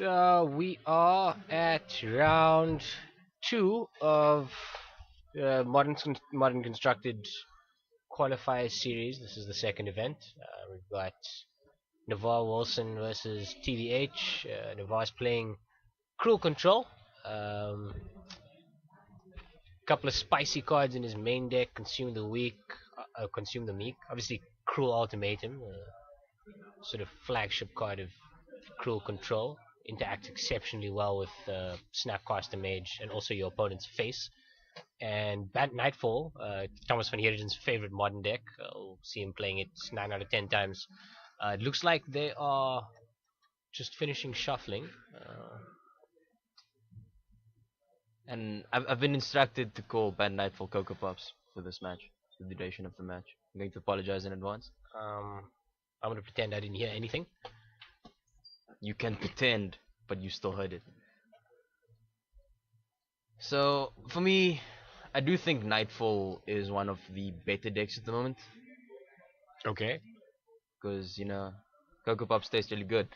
We are at round two of modern constructed qualifier series. This is the second event. We've got Navare Wilson versus TVH. Navare's playing Cruel Control. Couple of spicy cards in his main deck. Consume the Weak, Consume the Meek. Obviously, Cruel Ultimatum, sort of flagship card of Cruel Control. Interacts exceptionally well with Snapcaster Mage and also your opponent's face. And Bant Knightfall, Thomas van Heerden's favorite modern deck. We'll see him playing it 9 out of 10 times. It looks like they are just finishing shuffling. And I've been instructed to call Bant Knightfall Cocoa Puffs for this match, for the duration of the match. I'm going to apologize in advance. I'm going to pretend I didn't hear anything. You can pretend, but you still heard it. So, for me, I do think Nightfall is one of the better decks at the moment. Okay. Because, you know, Cocoa Puffs taste really good.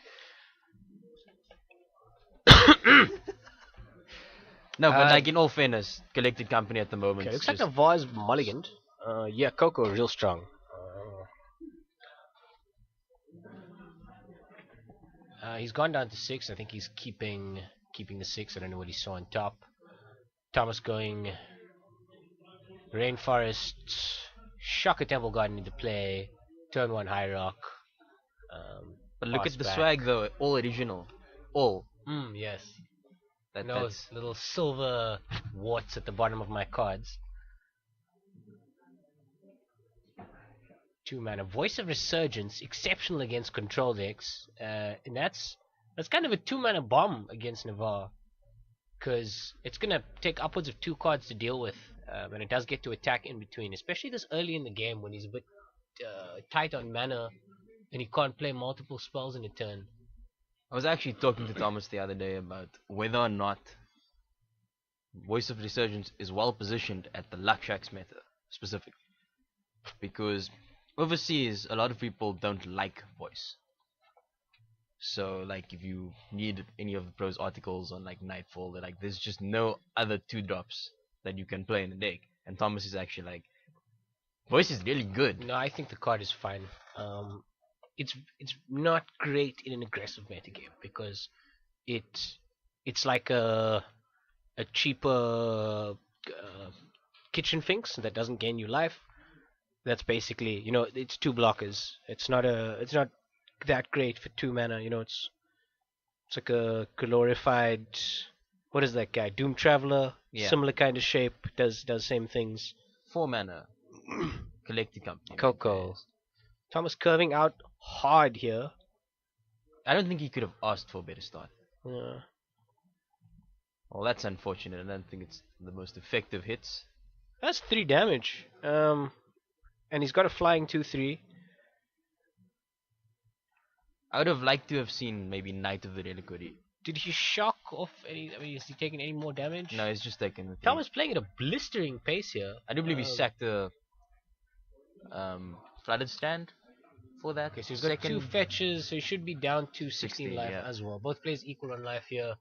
No, but like in all fairness, Collected Company at the moment. Okay, looks like Navare's mulliganed. Yeah, Coco real strong. He's gone down to 6. I think he's keeping the 6. I don't know what he saw on top. Thomas going Rainforest, Shocker Temple Garden into play, turn 1 High Rock. But look pass at the back. swag though, all original. All. Yes. That's Those little silver warts at the bottom of my cards. 2 mana. Voice of Resurgence, exceptional against control decks. And that's kind of a 2 mana bomb against Navare. Because it's going to take upwards of 2 cards to deal with. And it does get to attack in between. Especially this early in the game when he's a bit tight on mana. And he can't play multiple spells in a turn. I was actually talking to Thomas the other day about whether or not Voice of Resurgence is well positioned at the Luxax meta specifically. Because overseas, a lot of people don't like Voice. So, like, if you need any of the pros articles on, like, Nightfall, they're like, there's just no other 2-drops that you can play in the deck. And Thomas is actually like, Voice is really good. No, I think the card is fine. It's not great in an aggressive metagame because it's like a cheaper kitchen finks that doesn't gain you life. That's basically, you know, it's 2 blockers. It's not that great for 2 mana. You know, it's like a glorified, what is that guy? Doom Traveler. Yeah. Similar kind of shape. Does same things. 4 mana. Collected Company. Coco. Thomas curving out hard here. I don't think he could have asked for a better start. Yeah. Well, that's unfortunate. I don't think it's the most effective hits. That's 3 damage. And he's got a flying 2/3. I would have liked to have seen maybe Knight of the Reliquary. Did he shock off any? I mean, is he taking any more damage? No, it's just taking the thing. Thomas playing at a blistering pace here. I do believe he sacked the Flooded Stand for that. Okay, so he's got 2 fetches, so he should be down to 16 16, life yeah. as well. Both players equal on life here,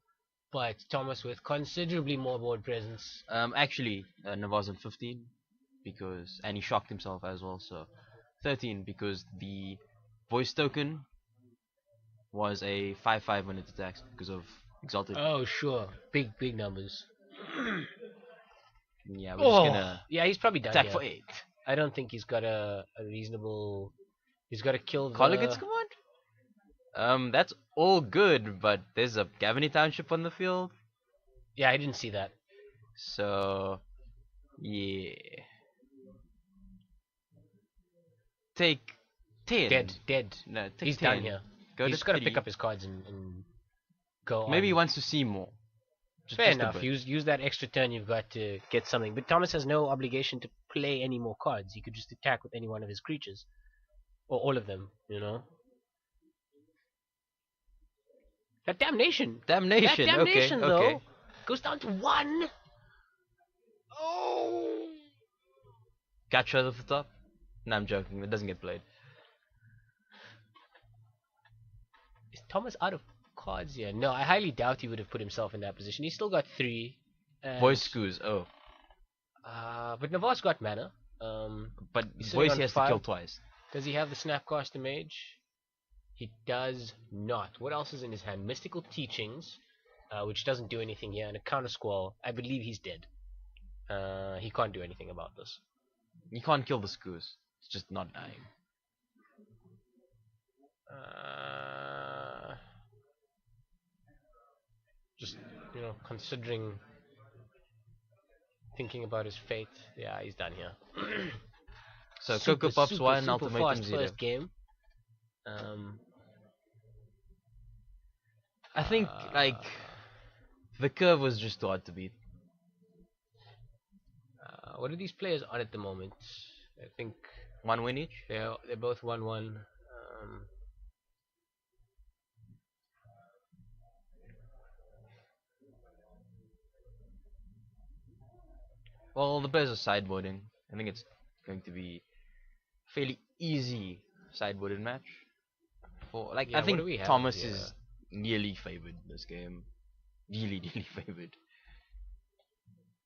but Thomas with considerably more board presence. Actually, Navare's on 15 because, and he shocked himself as well. So 13 because the voice token was a 5/5 when it attacks because of Exalted. Oh, sure. Big numbers. Yeah, we're just gonna Yeah, he's probably done attack here. for 8. I don't think he's got a reasonable... He's got to kill the... Colligan's command? That's all good, but there's a Gavany Township on the field. Yeah, I didn't see that. So, yeah. Take 10. Dead. No, take He's 10. done here. Go He's to just got to 3. pick up his cards and go Maybe he on. wants to see more. Fair just a enough. bit. Use that extra turn you've got to get something. But Thomas has no obligation to play any more cards. He could just attack with any one of his creatures. Or all of them, you know. That damnation! Damnation, That damnation, okay, though, okay. goes down to 1! Oh! Catch shot off the top? No, I'm joking. It doesn't get played. Is Thomas out of cards here. No, I highly doubt he would have put himself in that position. He's still got 3. And, Voice Scoos, oh. but Navare's got mana. But he's sitting Voice on he has 5. to kill twice. Does he have the Snapcaster Mage? He does not. What else is in his hand? Mystical Teachings, which doesn't do anything here, and a Counter Squall. I believe he's dead. He can't do anything about this. You can't kill the Scoos. It's just not dying. Just, considering, thinking about his fate. Yeah, he's done here. So Super, Coco Pops super, 1, super Ultimatum fast 0. first game. I think, like, the curve was just too hard to beat. What are these players on at the moment? I think 1 win each? they're both 1-1. Well, the players are sideboarding. I think it's going to be a fairly easy sideboarded match. Yeah, I think what do we have Thomas here? is nearly favored this game. Really favored.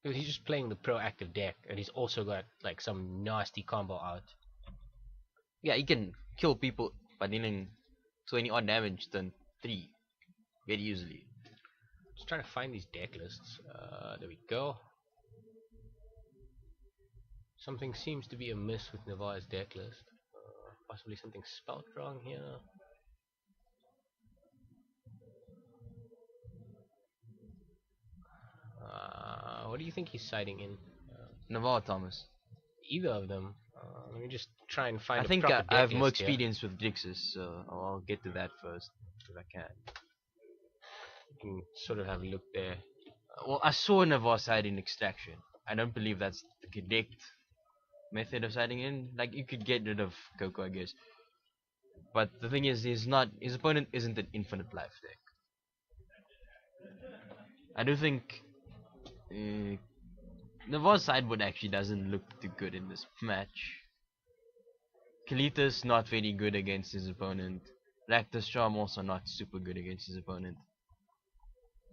Dude, he's just playing the proactive deck, and he's also got like some nasty combo out. Yeah, he can kill people by dealing 20 odd damage turn 3 very easily. Just trying to find these deck lists. There we go. Something seems to be amiss with Navare's deck list. Possibly something spelt wrong here. What do you think he's siding in? Navare Thomas. Either of them. Let me just try and find I think proper I have deck more list here. experience with Grixis, so I'll get to that first if I can. You can sort of have a look there. Well, I saw Navare siding Extraction. I don't believe that's the correct method of siding in. Like, you could get rid of Coco, I guess. But the thing is, his opponent isn't an infinite life deck. I do think Navare's sideboard actually doesn't look too good in this match. Kalitas not very good against his opponent. Rakta's Charm also not super good against his opponent.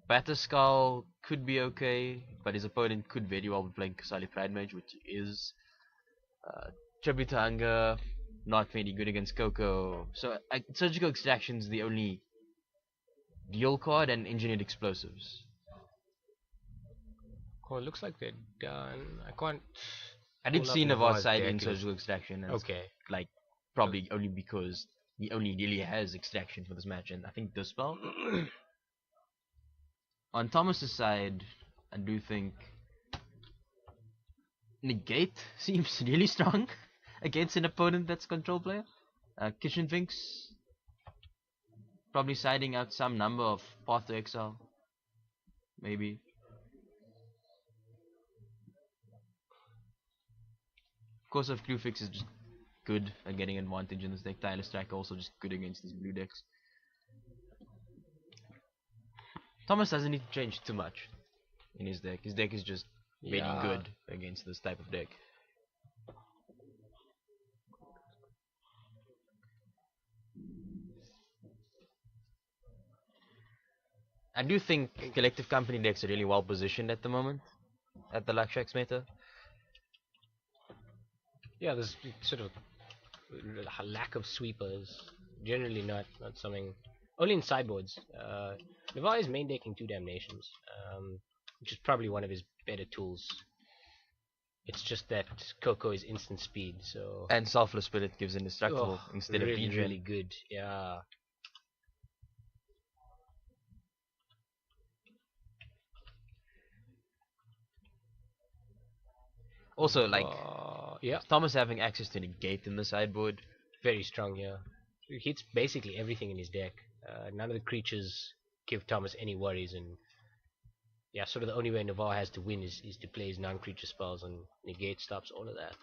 Batterskull could be okay, but his opponent could very well be playing Kasali Pride Mage, which is Tributanga, not very good against Coco. So Surgical Extraction's the only deal card, and Engineered Explosives. Well, it looks like they're done. I can't. I did pull see up Navare Navare's side deck in list. Surgical Extraction, and Okay. like probably only because he only really has Extraction for this match, and I think Dispel. On Thomas's side, I do think Negate seems really strong against an opponent that's control player. Kitchen Finks probably siding out some number of Path to Exile, maybe. Course of Clue Fix is just good at getting advantage in this deck. Tyler Strike also just good against these blue decks. Thomas doesn't need to change too much in his deck. His deck is just very good against this type of deck. I do think collective company decks are really well positioned at the moment at the Luxrax meta. Yeah, there's sort of a lack of sweepers. Generally not something. Only in sideboards. Navare is main decking 2 Damnations, which is probably one of his better tools. It's just that Coco is instant speed, so. And Selfless Spirit gives indestructible instead really, of really good. Yeah. Also, like, yeah, Thomas having access to Negate in the sideboard. very strong. Yeah, he hits basically everything in his deck. None of the creatures give Thomas any worries, and yeah, sort of the only way Navare has to win is to play his non-creature spells, and Negate stops all of that.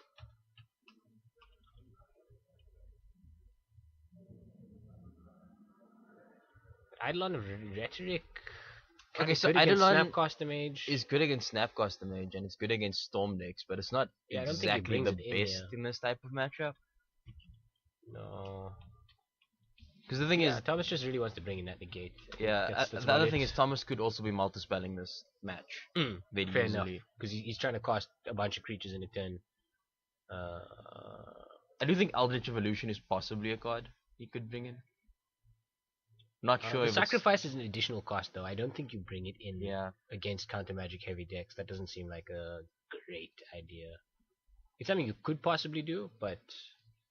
Eidolon of Rhetoric. Okay, so good against Eidolon Snapcaster Mage is good against Snapcaster Mage, and it's good against Storm decks, but it's not Yeah, I don't think he exactly brings the it in best in this type of matchup. No. Because the thing Yeah, is, Thomas just really wants to bring in that negate. yeah, That's the about other it. thing is Thomas could also be multi-spelling this match very Fair enough, easily. because he's trying to cost a bunch of creatures in a turn. Uh, I do think Eldritch Evolution is possibly a card he could bring in. Not sure the if sacrifice is an additional cost, though. I don't think you bring it in Yeah. against counter magic heavy decks. That doesn't seem like a great idea. It's something you could possibly do, but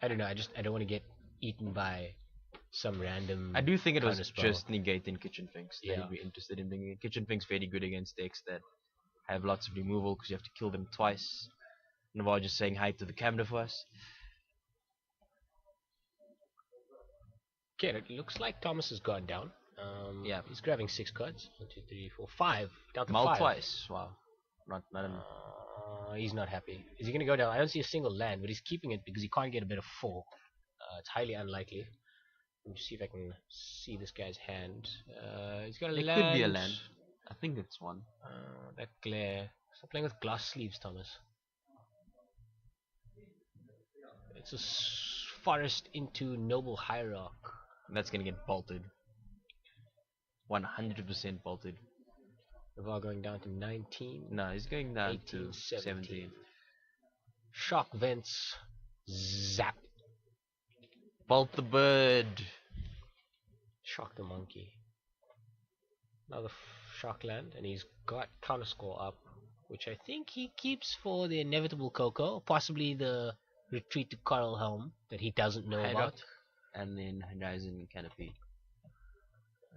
I don't know. I don't want to get eaten by some random. I do think it was counterspell. just negating Kitchen Finks that Yeah. he'd be interested in bringing in. Kitchen Finks very good against decks that have lots of removal because you have to kill them twice. Navare just saying hi to the camera for us. Okay, it looks like Thomas has gone down. Yeah. He's grabbing 6 cards. 1, 2, 3, 4, 5. Down to Mull 5. twice. Wow. Not He's not happy. Is he going to go down? I don't see a single land, but he's keeping it because he can't get a bit of 4. It's highly unlikely. Let me see if I can see this guy's hand. He's got a It land. could be a land. I think it's one. That glare. Stop playing with glass sleeves, Thomas. It's a forest into Noble Hierarch. That's gonna get bolted. 100% bolted. Navare going down to 19. No, he's going down 18, to 17. 17. Shock vents. Zap. Bolt the bird. Shock the monkey. Another shock land, and he's got counter score up, which I think he keeps for the inevitable Coco, possibly the retreat to Coral Helm that he doesn't know about. And then Horizon Canopy.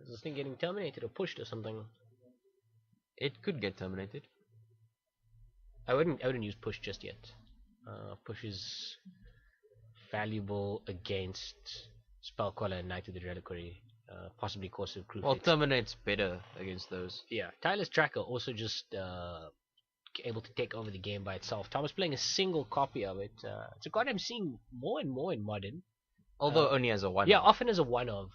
Is this thing getting terminated or pushed or something? It could get terminated. I wouldn't use push just yet. Push is valuable against Spellcaller and Knight of the Reliquary, possibly Course of Crew. Well, terminate's better against those. Yeah, Tyler's Tracker also just able to take over the game by itself. Thomas playing a single copy of it. It's a card I'm seeing more and more in Modern. Although only as a one. Yeah, often as a one-of.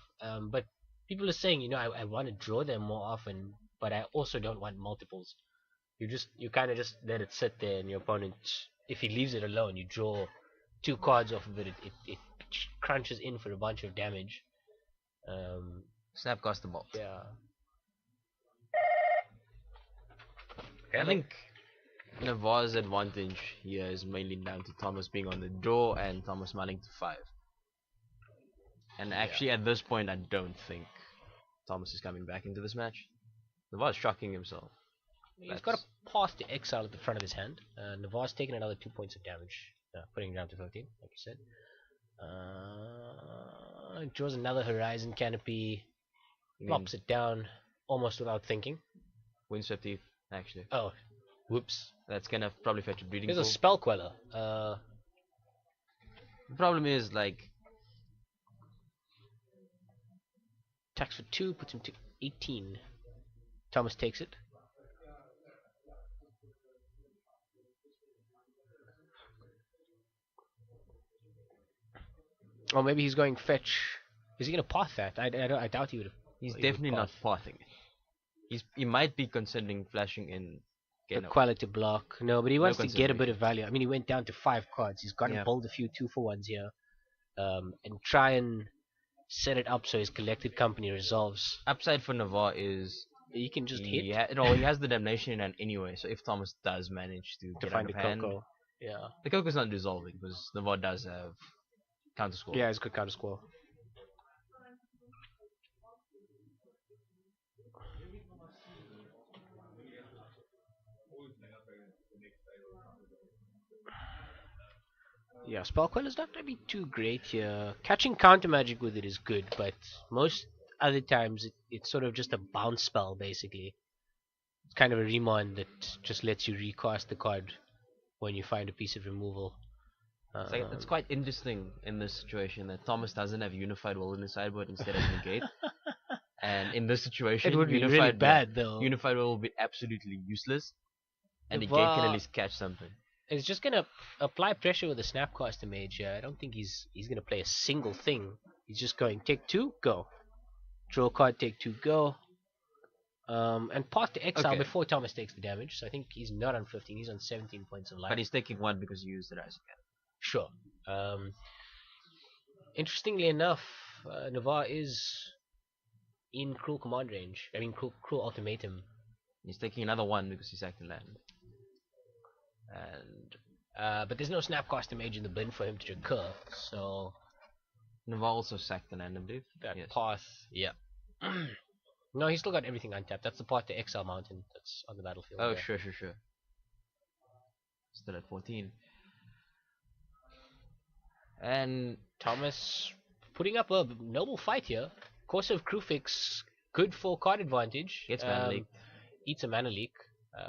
But people are saying, I want to draw them more often, but I also don't want multiples. You kind of just let it sit there, and your opponent, if he leaves it alone, you draw 2 cards off of it. It crunches in for a bunch of damage. Snapcaster Bolt. Yeah. I think Navare's advantage here is mainly down to Thomas being on the draw and Thomas smiling to 5. And actually, at this point, I don't think Thomas is coming back into this match. Navare's shocking himself. He's got a path to exile at the front of his hand. Navare's taking another 2 points of damage, putting him down to 15, like you said. Draws another Horizon Canopy, flops it down almost without thinking. Windswept Eve, actually. Oh, whoops. That's gonna probably fetch a Breeding Here's a Pool. Spell Queller. The problem is, like, Attacks for 2, puts him to 18. Thomas takes it. Or maybe he's going fetch. Is he going to path that? I doubt he would have. he's definitely not pathing it. He might be considering flashing in The Geno. quality block. No, but he wants to get a bit consideration. of value. I mean, he went down to 5 cards. He's got to Yeah. build a few 2-for-1s here. And try and set it up so his collected company resolves. Upside for Navare is He can just hit he has the damnation in hand anyway, so if Thomas does manage to get find out the of hand, Coco. Yeah. the Coco's not dissolving because Navare does have counter score. Yeah, it's good counter score. Yeah, Spell Queller's not going to be too great here. Catching counter magic with it is good, but most other times it's sort of just a bounce spell, basically. It's kind of a remand that just lets you recast the card when you find a piece of removal. It's quite interesting in this situation that Thomas doesn't have Unified Will in the sideboard instead of Negate. And in this situation, It would be really Unified bad, though. Unified Will will be absolutely useless, and The Negate can VAR at least catch something. It's just going to apply pressure with the Snapcaster Mage here. I don't think he's going to play a single thing. He's just going, take 2, go. Draw a card, take 2, go. And path to exile Okay. before Thomas takes the damage. So I think he's not on 15, he's on 17 points of life. But he's taking 1 because he used the Rising Canopy. Sure. Interestingly enough, Navare is in Cruel Command range. I mean, Cruel Ultimatum. He's taking another one because he sacked the land. And But there's no Snapcaster Mage in the bin for him to recur, so Navare also sacked the land, I believe. that Yes. path, yeah. No, he's still got everything untapped. That's the path to Exile Mountain that's on the battlefield. Oh, there. sure. Still at 14. And Thomas putting up a noble fight here. Course of Krufix, good for card advantage. gets mana leak. Eats a mana leak,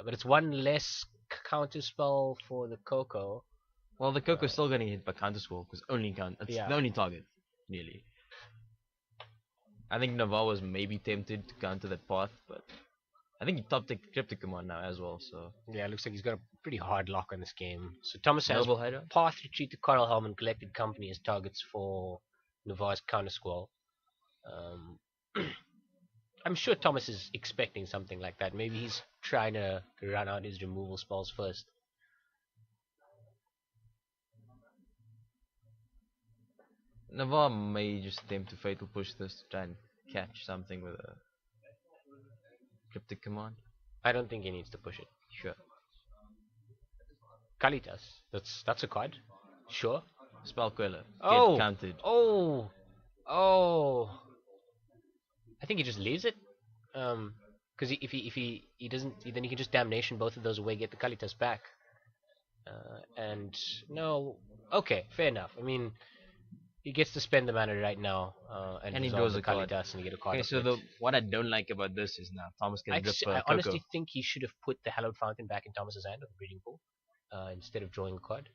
but it's one less counter spell for the Coco. Well, the Coco's still getting hit by counter spell because it's Yeah. the only target, nearly. I think Navare was maybe tempted to counter that path, but I think he top the Cryptic Command now as well, so. Yeah, it looks like he's got a pretty hard lock on this game. So Thomas has Noble Hydra? Path, Retreat to Coral Helm, and Collected Company as targets for Navare's counter squall. I'm sure Thomas is expecting something like that. Maybe he's trying to run out his removal spells first. Navare may just attempt to Fatal Push this to try and catch something with a Cryptic Command. I don't think he needs to push it. Sure. Kalitas, that's a card. Sure. Spell Queller. Oh! Get counted. Oh! I think he just leaves it. Because if he doesn't, then he can just Damnation both of those away, get the Kalitas back. And no, okay, fair enough. I mean, he gets to spend the mana right now, and he he draws the a card. Kalitas and you get a card. Okay, of so it. what I don't like about this is now Thomas can drip I Coco. honestly think he should have put the Hallowed Fountain back in Thomas's hand of the Breeding Pool, instead of drawing a card.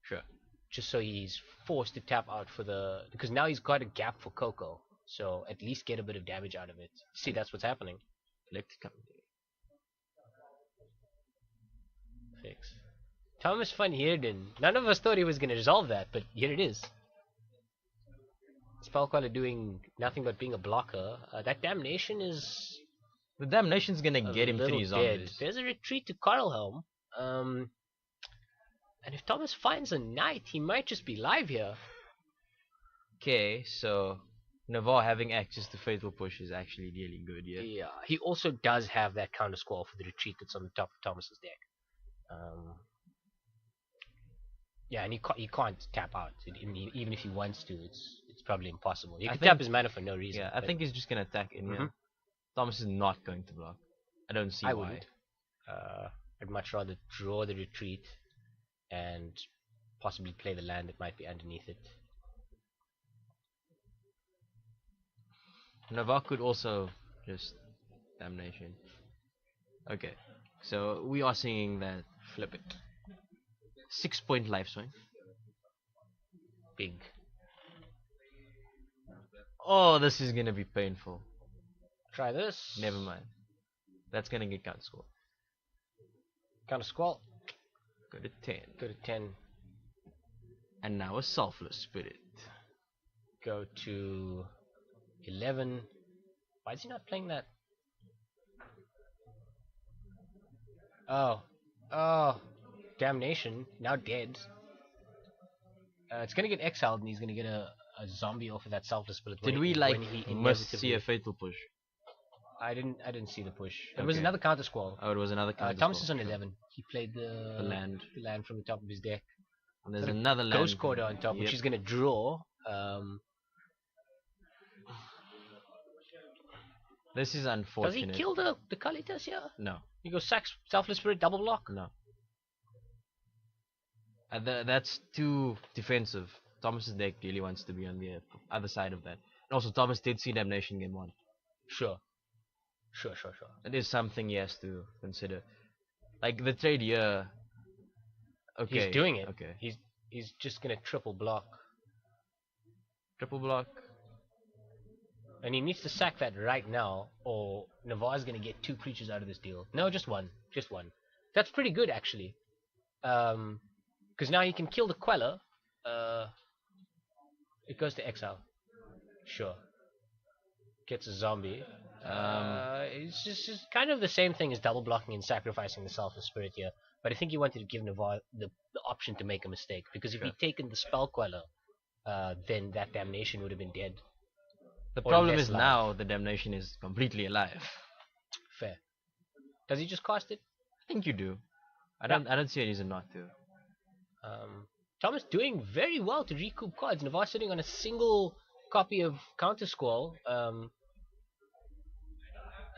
Sure. Just so he's forced to tap out for the, because now he's got a gap for Coco, so at least get a bit of damage out of it. See, that's what's happening. Collected Company. Fix. Thomas van Heerden. None of us thought he was going to resolve that, but here it is. Spellcaller doing nothing but being a blocker. That Damnation is The Damnation's gonna a get him little 3 dead. zombies. There's a retreat to Coralhelm. And if Thomas finds a knight, he might just be live here. Okay, so Navare having access to Fatal Push is actually really good, yeah. Yeah, he also does have that counter squall for the retreat that's on the top of Thomas's deck. Yeah, and he can't tap out. Even if he wants to, it's probably impossible. He can tap his mana for no reason. Yeah, I think he's just gonna attack in here. Mhm. Thomas is not going to block. I don't see I why. wouldn't. I'd much rather draw the retreat and possibly play the land that might be underneath it. Navare could also just Damnation. Okay, so we are seeing that flip it. 6-point life swing. Big. Oh, this is gonna be painful. Try this. Never mind. That's gonna get counter score. Counter squall. Go to 10. Go to 10. And now a Selfless Spirit. Go to 11. Why is he not playing that? Oh. Damnation. Now dead. It's gonna get exiled and he's gonna get a zombie off of that Selfless Spirit. Did we must see a Fatal Push? I didn't see the push. It was Okay. another counter squall. Oh, it was another counter Thomas score. is on Sure. 11. He played the land from the top of his deck. And there's Got a another land. Ghost Quarter on top, which Yep. he's gonna draw. This is Does unfortunate. he kill the Kalitas here? No. He goes sack Selfless Spirit, double block. No. That's too defensive. Thomas's deck really wants to be on the other side of that. And also, Thomas did see Damnation game 1. Sure. It is something he has to consider. Like the trade here. Okay. He's doing it. Okay. He's just gonna triple block. Triple block. And he needs to sack that right now, or Navare's gonna get 2 creatures out of this deal. No, just one. Just one. That's pretty good, actually. Because now he can kill the Queller. It goes to exile. Sure. Gets a zombie. It's just kind of the same thing as double blocking and sacrificing the Selfless Spirit here. But I think he wanted to give Navare the option to make a mistake. Because if he'd taken the Spell Queller, then that Damnation would have been dead. The Or problem less is life. now the damnation is completely alive. Fair. Does he just cast it? I think you do. I Yeah. don't see a reason not to. Thomas doing very well to recoup cards. Navare sitting on a single copy of Counter Squall. And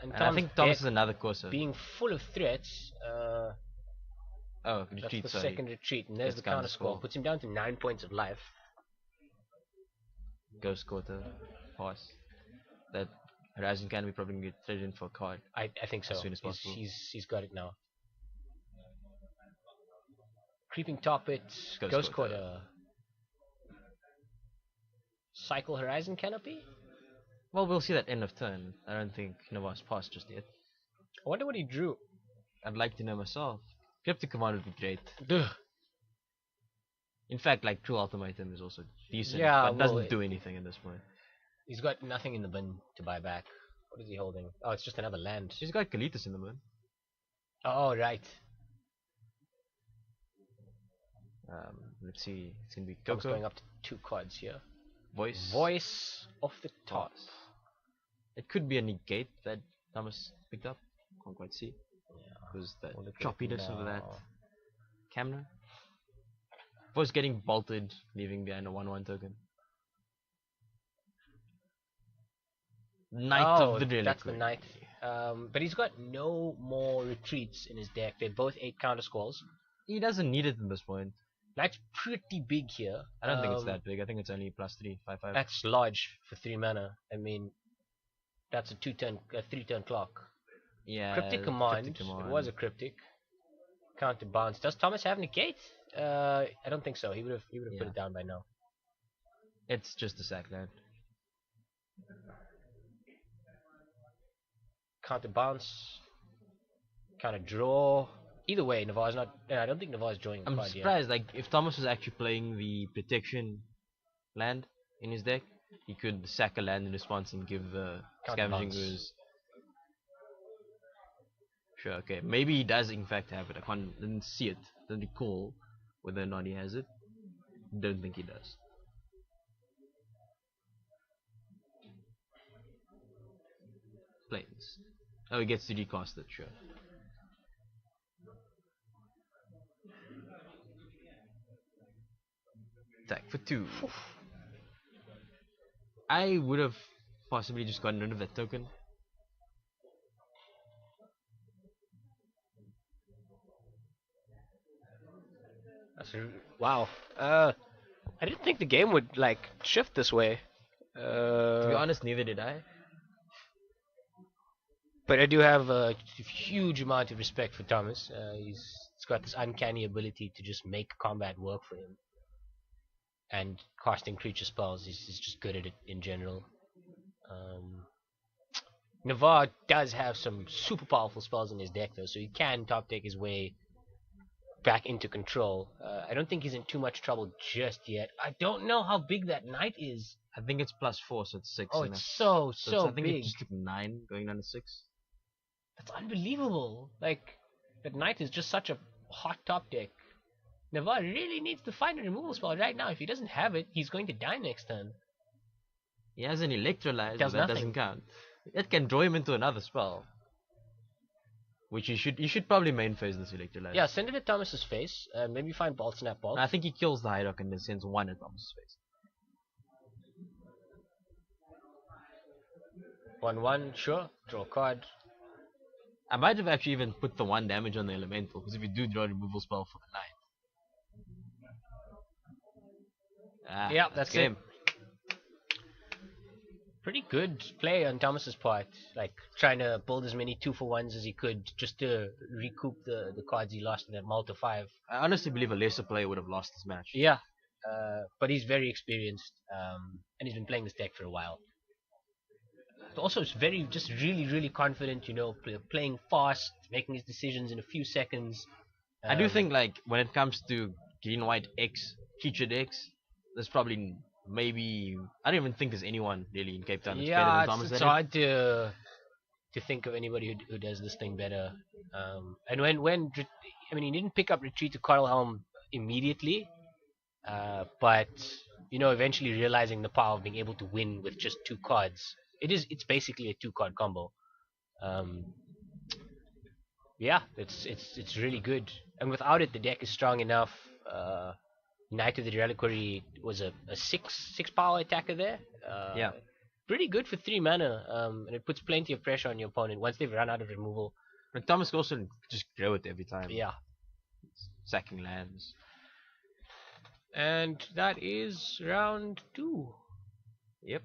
And I Tom's think Thomas deck is another courser. being full of threats. Oh, That's retreat, the sorry. second retreat, and there's Gets the Counter Counter Squall. Squall. Puts him down to 9 points of life. Ghost Quarter. Pass. That Horizon Canopy probably get traded in for a card. I think so. As soon as possible. He's got it now. Creeping Top It, Ghost Ghost Quarter. Quarter. Cycle Horizon Canopy? Well, we'll see that end of turn. I don't think Navare's passed just yet. I wonder what he drew. I'd like to know myself. Cryptic Command would be great. Ugh. In fact, like True Ultimatum is also decent, Yeah, but well, doesn't do anything at this point. He's got nothing in the bin to buy back. What is he holding? Oh, it's just another land. He's got Kalitas in the moon. Oh, right. Let's see. It's gonna be Tom's Coco. going up to 2 cards here. Voice. Voice off the top. Toss. It could be a negate that Thomas picked up. Can't quite see. Because the We'll look at choppiness of that now. camera. Voice getting bolted, leaving behind a 1/1 token. Knight of the Reliquary. That's the knight. But he's got no more retreats in his deck. They're both 8 Counter Squalls. He doesn't need it at this point. Knight's pretty big here. I don't think it's that big. I think it's only +3, 5/5. That's large for 3 mana. I mean, that's a 3-turn clock. Yeah. Cryptic Command. It was a cryptic. Counter bounce. Does Thomas have negate? I don't think so. He would have put Yeah. it down by now. It's just a sack land. Counter bounce. Counter draw. Either way, Navare's not. I don't think Navare's drawing a I'm card yet. surprised. Like if Thomas was actually playing the protection land in his deck, he could sack a land in response and give the scavenging Counterbalance. ooze. Sure, okay. Maybe he does in fact have it. Didn't see it. Doesn't recall whether or not he has it. Don't think he does. Planes. Oh, he gets to recast it, sure. Attack for 2. I would have possibly just gotten rid of that token. Wow. I didn't think the game would like shift this way. To be honest, neither did I. But I do have a huge amount of respect for Thomas. He's got this uncanny ability to just make combat work for him. And casting creature spells, he's just good at it in general. Navare does have some super powerful spells in his deck though, so he can top deck his way back into control. I don't think he's in too much trouble just yet. I don't know how big that knight is. I think it's +4, so it's 6. Oh, and it's a- so it's- I think big. it just took 9, going down to 6. That's unbelievable. Like, that knight is just such a hot top deck. Navare really needs to find a removal spell right now. If he doesn't have it, he's going to die next turn. He has an Electrolyze, Does but that nothing. doesn't count. It can draw him into another spell. Which you should probably main phase this Electrolyze. Yeah, send it at Thomas's face. Maybe find Bolt Snap Bolt. I think he kills the Hydrock and then sends 1 at Thomas' face. 1/1, sure. Draw a card. I might have actually even put the 1 damage on the Elemental, because if you do draw a removal spell for the Knight. Yeah, that's game. it. Pretty good play on Thomas's part. Like, trying to build as many 2-for-1s as he could just to recoup the cards he lost in that Malta 5. I honestly believe a lesser player would have lost this match. Yeah, but he's very experienced, and he's been playing this deck for a while. Also, it's just really confident, playing fast, making his decisions in a few seconds. I do think, like, when it comes to green-white X, featured X, there's probably maybe... I don't even think there's anyone really in Cape Town that's better than Thomas. It's hard to think of anybody who does this thing better. And when he didn't pick up Retreat to Coral Helm immediately, but eventually realizing the power of being able to win with just 2 cards. It's basically a 2 card combo. Um, yeah, it's really good. And without it, the deck is strong enough. Knight of the Reliquary was a six power attacker there. Yeah. Pretty good for 3 mana. And it puts plenty of pressure on your opponent once they've run out of removal. And Thomas can also just grow it every time. Yeah. Sacking lands. And that is round 2. Yep.